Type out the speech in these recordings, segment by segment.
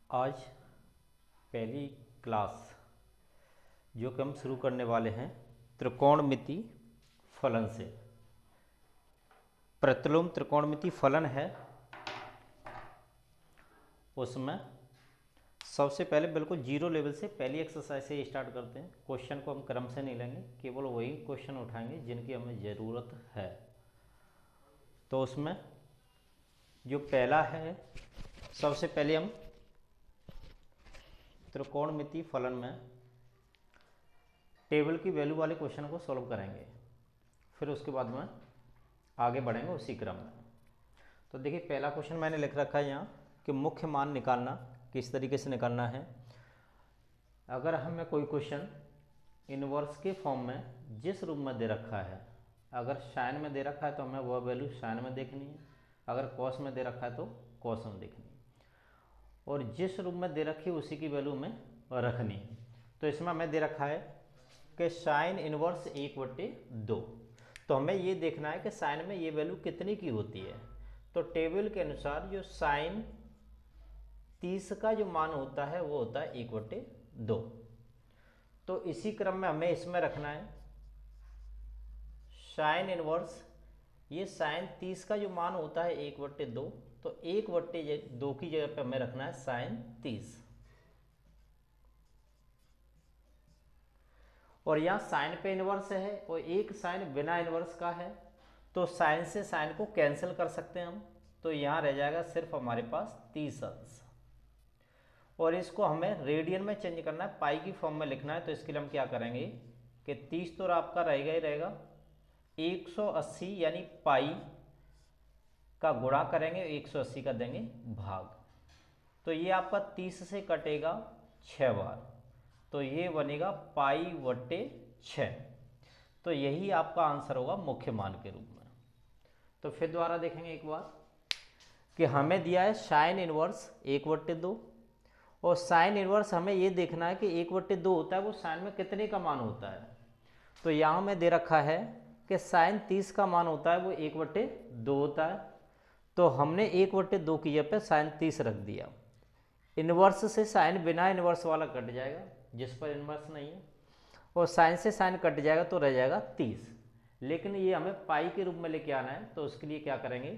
आज पहली क्लास जो कि हम शुरू करने वाले हैं त्रिकोणमिति फलन से। प्रतिलोम त्रिकोणमिति फलन है, उसमें सबसे पहले बिल्कुल जीरो लेवल से पहली एक्सरसाइज से स्टार्ट करते हैं। क्वेश्चन को हम क्रम से नहीं लेंगे, केवल वही क्वेश्चन उठाएंगे जिनकी हमें ज़रूरत है। तो उसमें जो पहला है, सबसे पहले हम त्रिकोणमिति फलन में टेबल की वैल्यू वाले क्वेश्चन को सॉल्व करेंगे, फिर उसके बाद में आगे बढ़ेंगे उसी क्रम में। तो देखिए पहला क्वेश्चन मैंने लिख रखा है यहाँ कि मुख्य मान निकालना किस तरीके से निकालना है। अगर हमें कोई क्वेश्चन इनवर्स के फॉर्म में जिस रूप में दे रखा है, अगर साइन में दे रखा है तो हमें वह वैल्यू साइन में देखनी है, अगर कॉस में दे रखा है तो कॉस में देखनी है, और जिस रूप में दे रखी है उसी की वैल्यू में रखनी है। तो इसमें हमें दे रखा है कि साइन इनवर्स 1/2। तो हमें ये देखना है कि साइन में ये वैल्यू कितनी की होती है। तो टेबल के अनुसार जो साइन 30 का जो मान होता है वो होता है 1/2। तो इसी क्रम में हमें इसमें रखना है साइन इनवर्स, ये साइन 30 का जो मान होता है 1/2, तो 1/2 की जगह पे हमें रखना है साइन 30। और यहाँ साइन पे इनवर्स है और एक साइन बिना इनवर्स का है, तो साइन से साइन को कैंसिल कर सकते हैं हम। तो यहाँ रह जाएगा सिर्फ हमारे पास 30 अंश, और इसको हमें रेडियन में चेंज करना है, पाई की फॉर्म में लिखना है। तो इसके लिए हम क्या करेंगे कि 30 तो आपका रहेगा ही रहेगा, 180 यानी पाई का गुणा करेंगे, 180 का देंगे भाग। तो ये आपका 30 से कटेगा 6 बार, तो ये बनेगा पाई/6। तो यही आपका आंसर होगा मुख्य मान के रूप में। तो फिर दोबारा देखेंगे एक बार कि हमें दिया है साइन इनवर्स 1/2, और साइन इनवर्स हमें ये देखना है कि 1/2 होता है वो साइन में कितने का मान होता है। तो यहाँ में दे रखा है कि साइन 30 का मान होता है वो 1/2 होता है। तो हमने 1/2 की जगह पे साइन 30 रख दिया। इनवर्स से साइन बिना इनवर्स वाला कट जाएगा जिस पर इनवर्स नहीं है, और साइन से साइन कट जाएगा तो रह जाएगा 30। लेकिन ये हमें पाई के रूप में लेके आना है, तो उसके लिए क्या करेंगे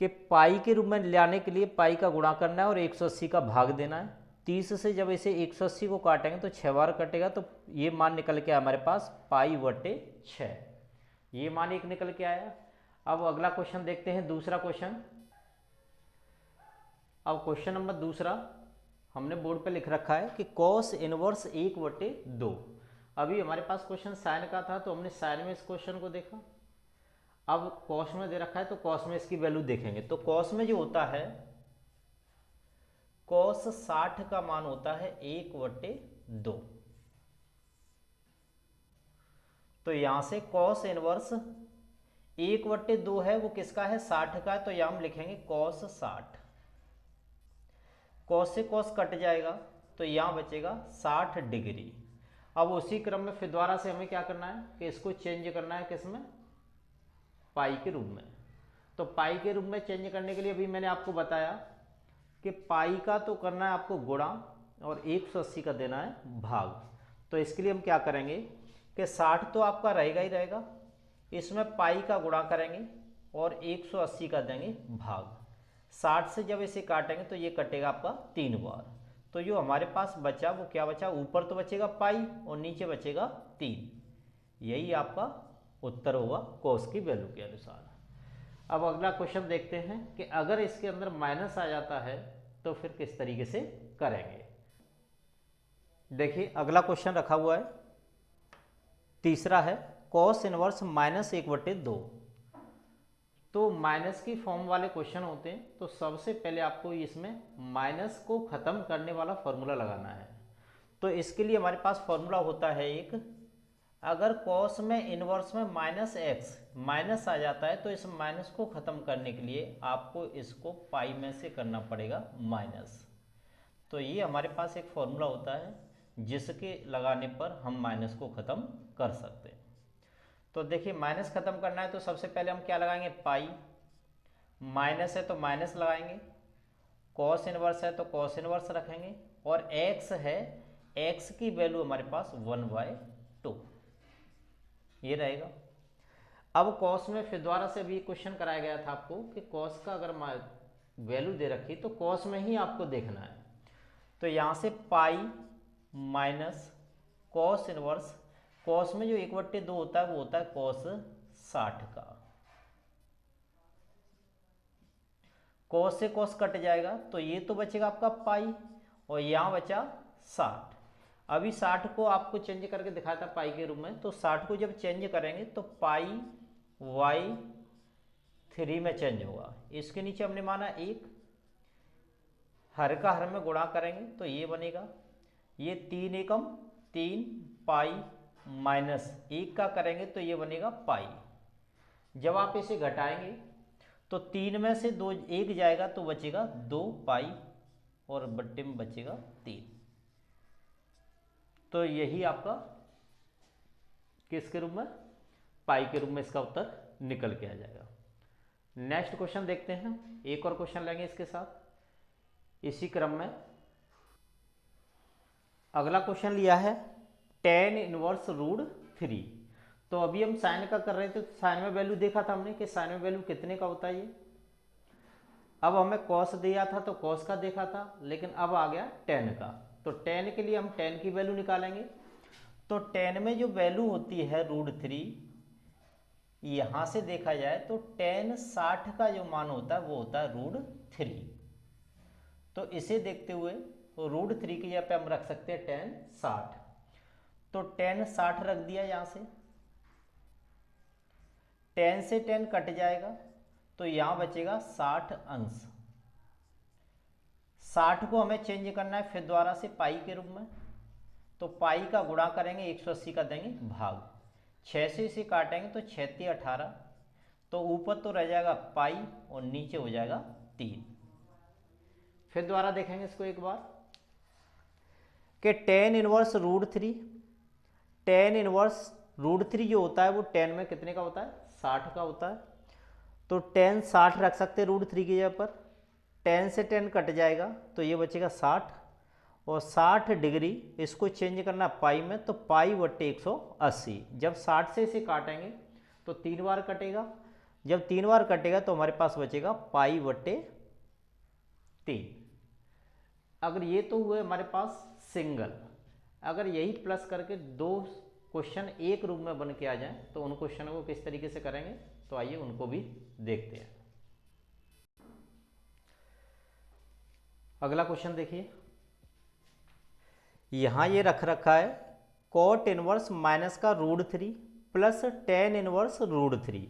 कि पाई के रूप में लाने के लिए पाई का गुणा करना है और 180 का भाग देना है। 30 से जब इसे 180 को काटेंगे तो 6 बार कटेगा, तो ये मान निकल के हमारे पास पाई/6, ये मान एक निकल के आया। अब अगला क्वेश्चन देखते हैं, दूसरा क्वेश्चन। अब क्वेश्चन नंबर दूसरा हमने बोर्ड पे लिख रखा है कि कॉस इनवर्स 1/2। अभी हमारे पास क्वेश्चन साइन का था तो हमने साइन में इस क्वेश्चन को देखा। अब कॉस में दे रखा है तो कॉस में इसकी वैल्यू देखेंगे। तो कॉस में जो होता है, कॉस 60 का मान होता है 1/2। तो यहां से कॉस इनवर्स 1/2 है वो किसका है, 60 का है। तो यहां हम लिखेंगे कॉस 60। कॉस से कॉस कट जाएगा तो यहां बचेगा 60 डिग्री। अब उसी क्रम में फिर दोबारा से हमें क्या करना है कि इसको चेंज करना है किसमें, पाई के रूप में। तो पाई के रूप में चेंज करने के लिए अभी मैंने आपको बताया कि पाई का तो करना है आपको गुणा और 180 का देना है भाग। तो इसके लिए हम क्या करेंगे कि 60 तो आपका रहेगा ही रहेगा, इसमें पाई का गुणा करेंगे और 180 का देंगे भाग। 60 से जब इसे काटेंगे तो ये कटेगा आपका 3 बार। तो जो हमारे पास बचा वो क्या बचा, ऊपर तो बचेगा पाई और नीचे बचेगा 3। यही आपका उत्तर होगा कॉस की वैल्यू के अनुसार। अब अगला क्वेश्चन देखते हैं कि अगर इसके अंदर माइनस आ जाता है तो फिर किस तरीके से करेंगे। देखिए अगला क्वेश्चन रखा हुआ है, तीसरा है कॉस इनवर्स -1/2। तो माइनस की फॉर्म वाले क्वेश्चन होते हैं तो सबसे पहले आपको इसमें माइनस को खत्म करने वाला फॉर्मूला लगाना है। तो इसके लिए हमारे पास फॉर्मूला होता है एक, अगर कॉस में इनवर्स में -x माइनस आ जाता है तो इस माइनस को खत्म करने के लिए आपको इसको पाई में से करना पड़ेगा माइनस। तो ये हमारे पास एक फॉर्मूला होता है जिसके लगाने पर हम माइनस को खत्म कर सकते हैं। तो देखिए माइनस खत्म करना है तो सबसे पहले हम क्या लगाएंगे, पाई। माइनस है तो माइनस लगाएंगे कॉस इनवर्स है तो कॉस इनवर्स रखेंगे, और x है, x की वैल्यू हमारे पास 1/2 ये रहेगा। अब कॉस में फिर दोबारा से भी क्वेश्चन कराया गया था आपको कि कॉस का अगर वैल्यू दे रखी तो कॉस में ही आपको देखना है। तो यहाँ से pi minus cos inverse, cos में जो 1/2 होता है वो होता है कॉस 60 का। कॉस से कॉस कट जाएगा तो ये तो बचेगा आपका पाई, और यहाँ बचा 60। अभी 60 को आपको चेंज करके दिखाया था पाई के रूप में, तो 60 को जब चेंज करेंगे तो पाई वाई 3 में चेंज होगा। इसके नीचे हमने माना 1, हर का हर में गुणा करेंगे तो ये बनेगा, ये 3 एकम 3 पाई माइनस 1 का करेंगे तो ये बनेगा पाई। जब आप इसे घटाएंगे तो 3 में से 2 1 जाएगा तो बचेगा 2 पाई, और बट्टे में बचेगा 3। तो यही आपका किसके रूप में, पाई के रूप में इसका उत्तर निकल के आ जाएगा। नेक्स्ट क्वेश्चन देखते हैं, एक और क्वेश्चन लेंगे इसके साथ इसी क्रम में। अगला क्वेश्चन लिया है tan इनवर्स √3। तो अभी हम साइन का कर रहे थे, तो साइन में वैल्यू देखा था हमने कि साइन में वैल्यू कितने का होता है ये। अब हमें कॉस दिया था तो कॉस का देखा था, लेकिन अब आ गया tan का। तो tan के लिए हम tan की वैल्यू निकालेंगे। तो tan में जो वैल्यू होती है √3, यहाँ से देखा जाए तो tan 60 का जो मान होता है वो होता है √3। तो इसे देखते हुए √3 की जगह पे हम रख सकते हैं tan 60। तो tan 60 रख दिया यहाँ से, tan से tan कट जाएगा तो यहाँ बचेगा 60 अंश। 60 को हमें चेंज करना है फिर दोबारा से पाई के रूप में। तो पाई का गुणा करेंगे 180 का देंगे भाग, 6 से इसे काटेंगे तो 6 18, तो ऊपर तो रह जाएगा पाई और नीचे हो जाएगा 3। फिर दोबारा देखेंगे इसको एक बार कि tan इनवर्स √3, tan इनवर्स √3 जो होता है वो tan में कितने का होता है, 60 का होता है। तो tan 60 रख सकते हैं √3 की जगह पर। tan से tan कट जाएगा तो ये बचेगा 60, और 60 डिग्री इसको चेंज करना पाई में, तो पाई बट्टे 180। जब 60 से इसे काटेंगे तो 3 बार कटेगा, जब 3 बार कटेगा तो हमारे पास बचेगा पाई बट्टे 3। अगर ये तो हुए हमारे पास सिंगल, अगर यही प्लस करके 2 क्वेश्चन एक रूप में बन के आ जाए तो उन क्वेश्चनों को किस तरीके से करेंगे, तो आइए उनको भी देखते हैं। अगला क्वेश्चन देखिए, यहां ये रख रखा है cot इनवर्स माइनस का √3 प्लस tan इनवर्स √3।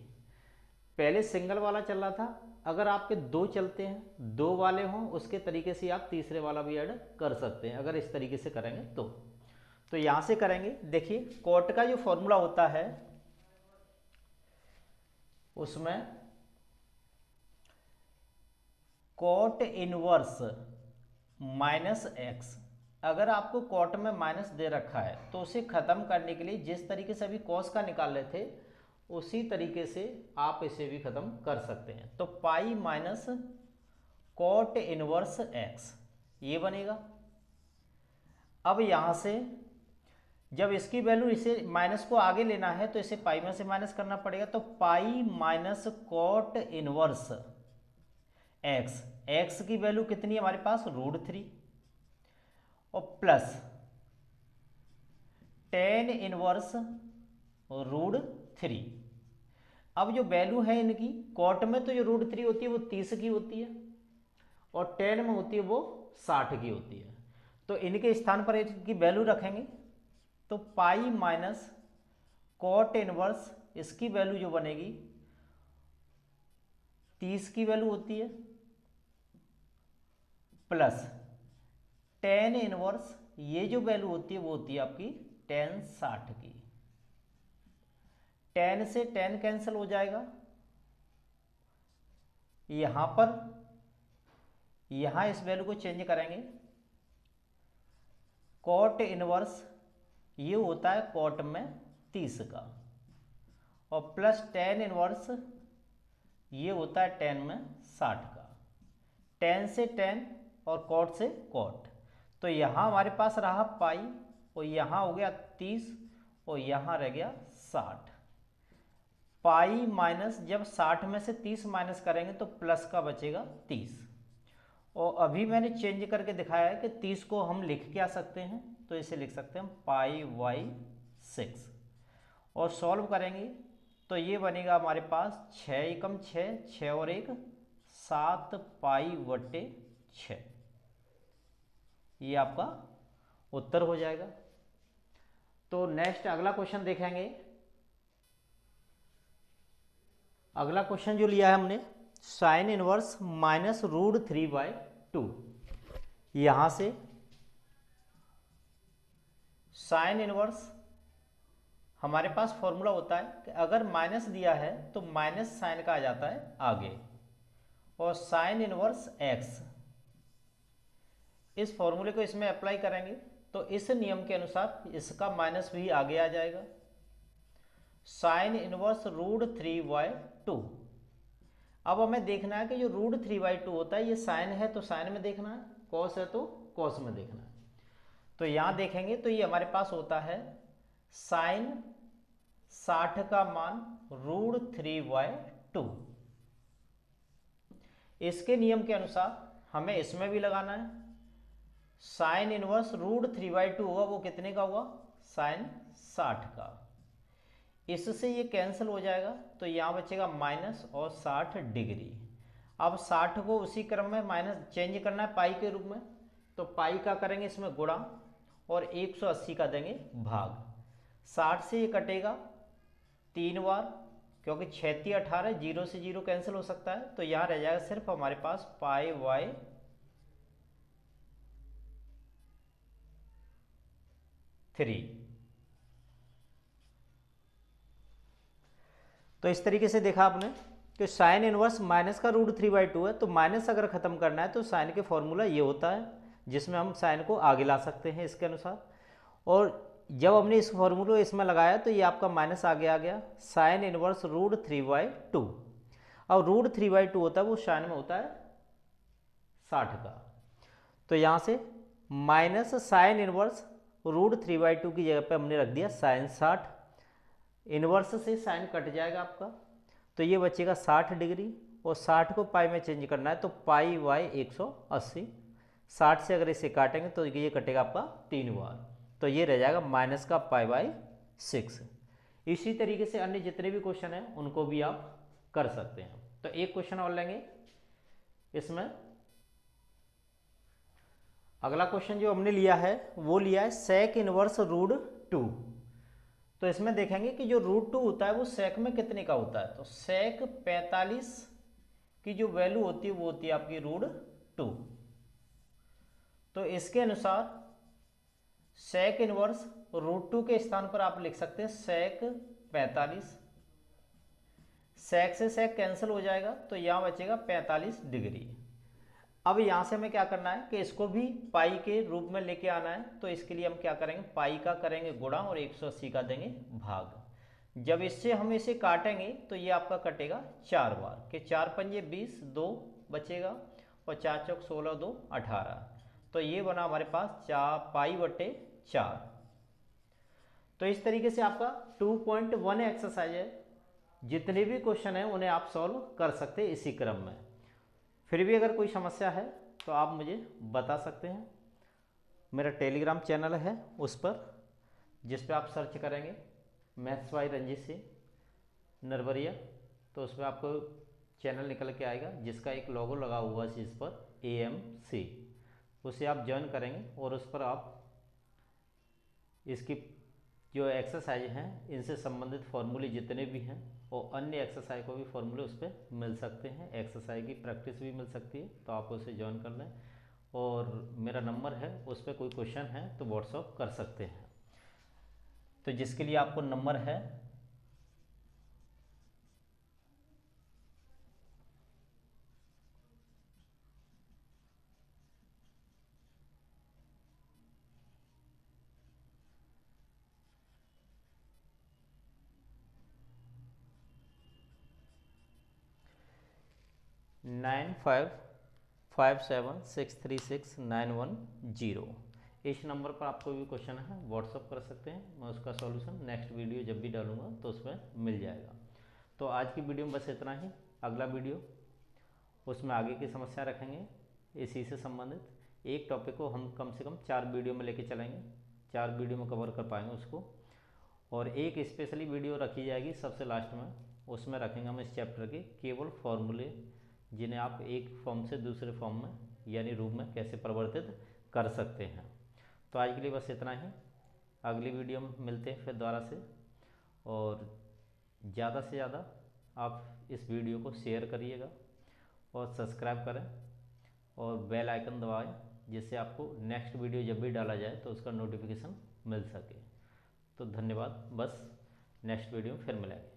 पहले सिंगल वाला चल रहा था, अगर आपके 2 चलते हैं, 2 वाले हों उसके तरीके से आप तीसरे वाला भी ऐड कर सकते हैं, अगर इस तरीके से करेंगे तो यहां से करेंगे। देखिए cot का जो फॉर्मूला होता है उसमें cot इनवर्स माइनस x, अगर आपको cot में माइनस दे रखा है तो उसे खत्म करने के लिए जिस तरीके से अभी cos का निकाल रहे थे उसी तरीके से आप इसे भी खत्म कर सकते हैं। तो pi minus cot inverse x ये बनेगा। अब यहां से जब इसकी वैल्यू, इसे माइनस को आगे लेना है तो इसे पाई में से माइनस करना पड़ेगा। तो pi minus cot inverse x, x की वैल्यू कितनी है हमारे पास √3, और प्लस tan इनवर्स √3। अब जो वैल्यू है इनकी cot में तो जो √3 होती है वो 30 की होती है, और tan में होती है वो 60 की होती है। तो इनके स्थान पर इनकी वैल्यू रखेंगे, तो पाई माइनस cot इनवर्स इसकी वैल्यू जो बनेगी 30 की वैल्यू होती है, प्लस tan इनवर्स ये जो वैल्यू होती है वो होती है आपकी tan 60 की। tan से tan कैंसिल हो जाएगा, यहां पर यहां इस वैल्यू को चेंज करेंगे। cot इनवर्स ये होता है cot में 30 का, और प्लस tan इनवर्स ये होता है tan में 60 का। टेन से टेन और कॉट से कॉट। तो यहाँ हमारे पास रहा पाई और यहाँ हो गया 30 और यहाँ रह गया 60। पाई माइनस, जब 60 में से 30 माइनस करेंगे तो प्लस का बचेगा 30। और अभी मैंने चेंज करके दिखाया है कि 30 को हम लिख क्या सकते हैं, तो इसे लिख सकते हैं पाई बाई 6। और सॉल्व करेंगे तो ये बनेगा हमारे पास 6 एकम 6, 6 और 1 7 पाई बटे 6। ये आपका उत्तर हो जाएगा। तो नेक्स्ट अगला क्वेश्चन देखेंगे। अगला क्वेश्चन जो लिया है हमने, साइन इनवर्स माइनस रूट 3/2। यहां से साइन इनवर्स हमारे पास फॉर्मूला होता है कि अगर माइनस दिया है तो माइनस साइन का आ जाता है आगे, और साइन इनवर्स एक्स, इस फॉर्मूले को इसमें अप्लाई करेंगे तो इस नियम के अनुसार इसका माइनस भी आगे आ जाएगा। Sine inverse root 3/2। अब हमें देखना है कि जो रूट 3/2 होता है ये साइन है तो साइन में देखना है, कॉस है तो कॉस में देखना है। तो यहां देखेंगे तो ये हमारे पास होता है साइन 60 का मान रूट 3/2। इसके नियम के अनुसार हमें इसमें भी लगाना है। साइन इनवर्स रूट 3/2 होगा, वो कितने का हुआ, साइन 60 का। इससे ये कैंसिल हो जाएगा तो यहाँ बचेगा माइनस और 60 डिग्री। अब 60 को उसी क्रम में माइनस चेंज करना है पाई के रूप में, तो पाई का करेंगे इसमें गुणा और 180 का देंगे भाग। 60 से ये कटेगा 3 बार, क्योंकि 6 18, 0 से 0 कैंसिल हो सकता है, तो यहाँ रह जाएगा सिर्फ हमारे पास पाई बाई 3। तो इस तरीके से देखा आपने कि साइन इनवर्स माइनस का रूट 3/2 है, तो माइनस अगर खत्म करना है तो साइन के फॉर्मूला ये होता है जिसमें हम साइन को आगे ला सकते हैं इसके अनुसार। और जब हमने इस फॉर्मूले को इसमें लगाया तो ये आपका माइनस आगे आ गया, साइन इनवर्स रूट 3/2। अब रूट 3/2 होता है वो साइन में होता है 60 का, तो यहाँ से माइनस साइन इनवर्स रूट 3/2 की जगह पे हमने रख दिया साइन 60। इनवर्स से साइन कट जाएगा आपका, तो ये बचेगा 60 डिग्री, और 60 को पाई में चेंज करना है तो पाई बाई 180। 60 से अगर इसे काटेंगे तो ये कटेगा आपका 3 बार, तो ये रह जाएगा माइनस का पाई बाई 6। इसी तरीके से अन्य जितने भी क्वेश्चन हैं उनको भी आप कर सकते हैं। तो एक क्वेश्चन और लेंगे इसमें। अगला क्वेश्चन जो हमने लिया है वो लिया है सेक इनवर्स रूट 2। तो इसमें देखेंगे कि जो रूट 2 होता है वो सेक में कितने का होता है, तो सेक 45 की जो वैल्यू होती है वो होती है आपकी रूट 2। तो इसके अनुसार सेक इनवर्स रूट 2 के स्थान पर आप लिख सकते हैं सेक 45। सेक से सेक कैंसिल हो जाएगा तो यहाँ बचेगा 45 डिग्री। अब यहाँ से हमें क्या करना है कि इसको भी पाई के रूप में लेके आना है, तो इसके लिए हम क्या करेंगे, पाई का करेंगे गुणा और 180 का देंगे भाग। जब इससे हम इसे काटेंगे तो ये आपका कटेगा 4 बार, कि 4 पंजे 20, 2 बचेगा और 4 चौक 16, 2 18। तो ये बना हमारे पास 4 पाई बटे 4। तो इस तरीके से आपका 2.1 एक्सरसाइज है। जितने भी क्वेश्चन हैं उन्हें आप सॉल्व कर सकते हैं इसी क्रम में। फिर भी अगर कोई समस्या है तो आप मुझे बता सकते हैं। मेरा टेलीग्राम चैनल है उस पर, जिस पर आप सर्च करेंगे मैथ्स बाय रंजीत सिंह नरवरिया, तो उसमें आपको चैनल निकल के आएगा जिसका एक लोगो लगा हुआ है इस पर AMC, उसे आप ज्वाइन करेंगे और उस पर आप इसकी जो एक्सरसाइज हैं इनसे संबंधित फॉर्मूले जितने भी हैं और अन्य एक्सरसाइज को भी फॉर्मूले उस पर मिल सकते हैं। एक्सरसाइज की प्रैक्टिस भी मिल सकती है, तो आप उसे ज्वाइन कर लें। और मेरा नंबर है, उस पर कोई क्वेश्चन है तो व्हाट्सअप कर सकते हैं। तो जिसके लिए आपको नंबर है 95 57636910। इस नंबर पर आपको भी क्वेश्चन है व्हाट्सअप कर सकते हैं, मैं उसका सॉल्यूशन नेक्स्ट वीडियो जब भी डालूंगा तो उसमें मिल जाएगा। तो आज की वीडियो में बस इतना ही। अगला वीडियो उसमें आगे की समस्या रखेंगे इसी से संबंधित। एक टॉपिक को हम कम से कम 4 वीडियो में लेके चलेंगे, 4 वीडियो में कवर कर पाएंगे उसको। और एक स्पेशली वीडियो रखी जाएगी सबसे लास्ट में, उसमें रखेंगे हम इस चैप्टर के केवल फॉर्मूले, जिन्हें आप एक फॉर्म से दूसरे फॉर्म में यानी रूप में कैसे परिवर्तित कर सकते हैं। तो आज के लिए बस इतना ही। अगली वीडियो में मिलते हैं फिर दोबारा से। और ज़्यादा से ज़्यादा आप इस वीडियो को शेयर करिएगा और सब्सक्राइब करें और बेल आइकन दबाएं, जिससे आपको नेक्स्ट वीडियो जब भी डाला जाए तो उसका नोटिफिकेशन मिल सके। तो धन्यवाद, बस नेक्स्ट वीडियो में फिर मिलेंगे।